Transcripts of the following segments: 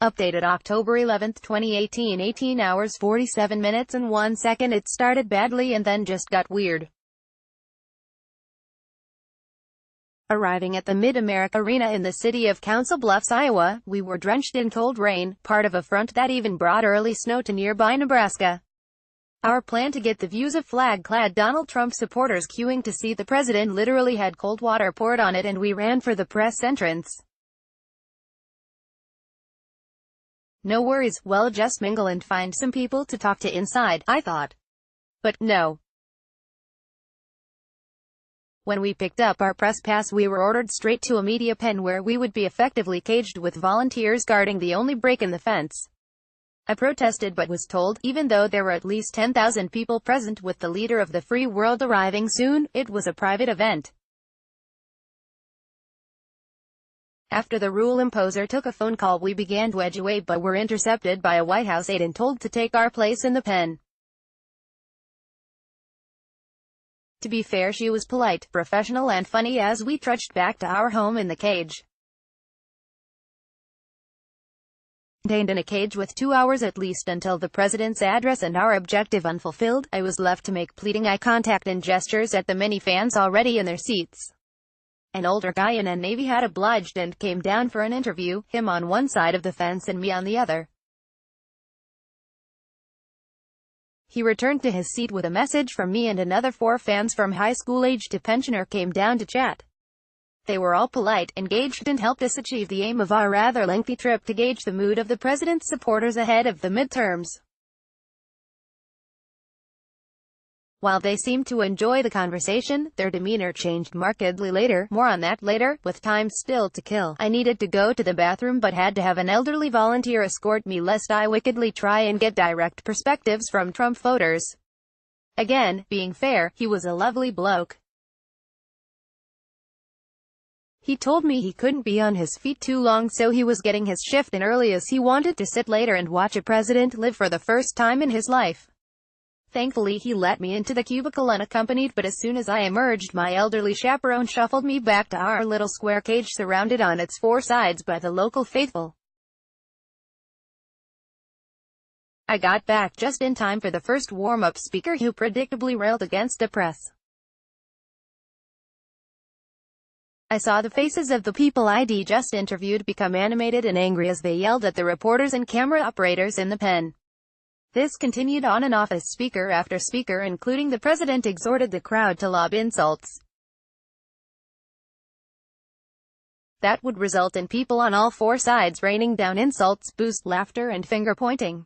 Updated October 11, 2018, 18 hours 47 minutes and 1 second. It started badly and then just got weird. Arriving at the Mid-America Arena in the city of Council Bluffs, Iowa, we were drenched in cold rain, part of a front that even brought early snow to nearby Nebraska. Our plan to get the views of flag-clad Donald Trump supporters queuing to see the president literally had cold water poured on it, and we ran for the press entrance. No worries, we'll just mingle and find some people to talk to inside, I thought. But no. When we picked up our press pass, we were ordered straight to a media pen where we would be effectively caged with volunteers guarding the only break in the fence. I protested but was told, even though there were at least 10,000 people present with the leader of the free world arriving soon, it was a private event. After the rule imposer took a phone call, we began to edge away but were intercepted by a White House aide and told to take our place in the pen. To be fair, she was polite, professional and funny as we trudged back to our home in the cage. Contained in a cage with 2 hours at least until the president's address and our objective unfulfilled, I was left to make pleading eye contact and gestures at the many fans already in their seats. An older guy in a Navy hat obliged and came down for an interview, him on one side of the fence and me on the other. He returned to his seat with a message from me, and another 4 fans from high school age to pensioner came down to chat. They were all polite, engaged, and helped us achieve the aim of our rather lengthy trip to gauge the mood of the president's supporters ahead of the midterms. While they seemed to enjoy the conversation, their demeanor changed markedly later. More on that later. With time still to kill, I needed to go to the bathroom but had to have an elderly volunteer escort me lest I wickedly try and get direct perspectives from Trump voters. Again, being fair, he was a lovely bloke. He told me he couldn't be on his feet too long, so he was getting his shift in early as he wanted to sit later and watch a president live for the first time in his life. Thankfully, he let me into the cubicle unaccompanied, but as soon as I emerged, my elderly chaperone shuffled me back to our little square cage surrounded on its 4 sides by the local faithful. I got back just in time for the first warm-up speaker, who predictably railed against the press. I saw the faces of the people I'd just interviewed become animated and angry as they yelled at the reporters and camera operators in the pen. This continued on and off as speaker after speaker, including the president, exhorted the crowd to lob insults. That would result in people on all 4 sides raining down insults, boost, laughter, and finger-pointing.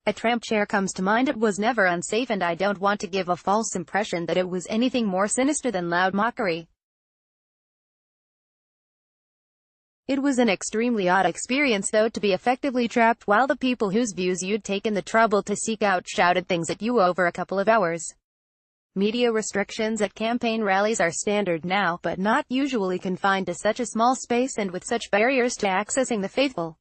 A tramp chair comes to mind. It was never unsafe, and I don't want to give a false impression that it was anything more sinister than loud mockery. It was an extremely odd experience, though, to be effectively trapped while the people whose views you'd taken the trouble to seek out shouted things at you over a couple of hours. Media restrictions at campaign rallies are standard now, but not usually confined to such a small space and with such barriers to accessing the faithful.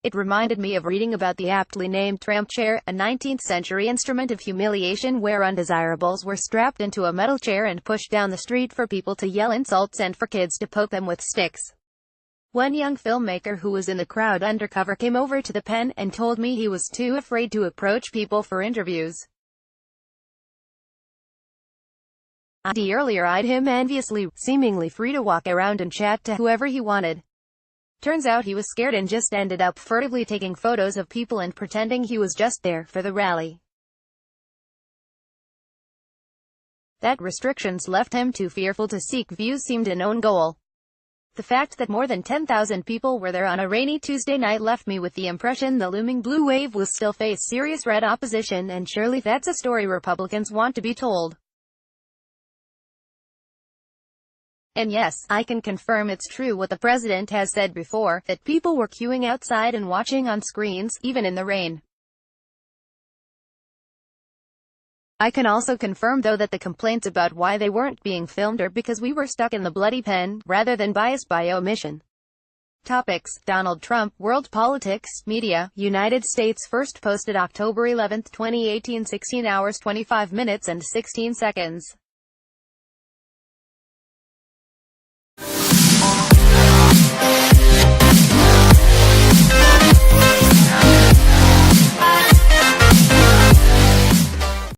It reminded me of reading about the aptly named tramp chair, a 19th-century instrument of humiliation where undesirables were strapped into a metal chair and pushed down the street for people to yell insults and for kids to poke them with sticks. One young filmmaker who was in the crowd undercover came over to the pen and told me he was too afraid to approach people for interviews. Earlier eyed him enviously, seemingly free to walk around and chat to whoever he wanted. Turns out he was scared and just ended up furtively taking photos of people and pretending he was just there for the rally. That restrictions left him too fearful to seek views seemed an own goal. The fact that more than 10,000 people were there on a rainy Tuesday night left me with the impression the looming blue wave will still face serious red opposition, and surely that's a story Republicans want to be told. And yes, I can confirm it's true what the president has said before, that people were queuing outside and watching on screens, even in the rain. I can also confirm, though, that the complaints about why they weren't being filmed are because we were stuck in the bloody pen, rather than biased by omission. Topics: Donald Trump, world politics, media, United States. First posted October 11, 2018, 16 hours 25 minutes and 16 seconds.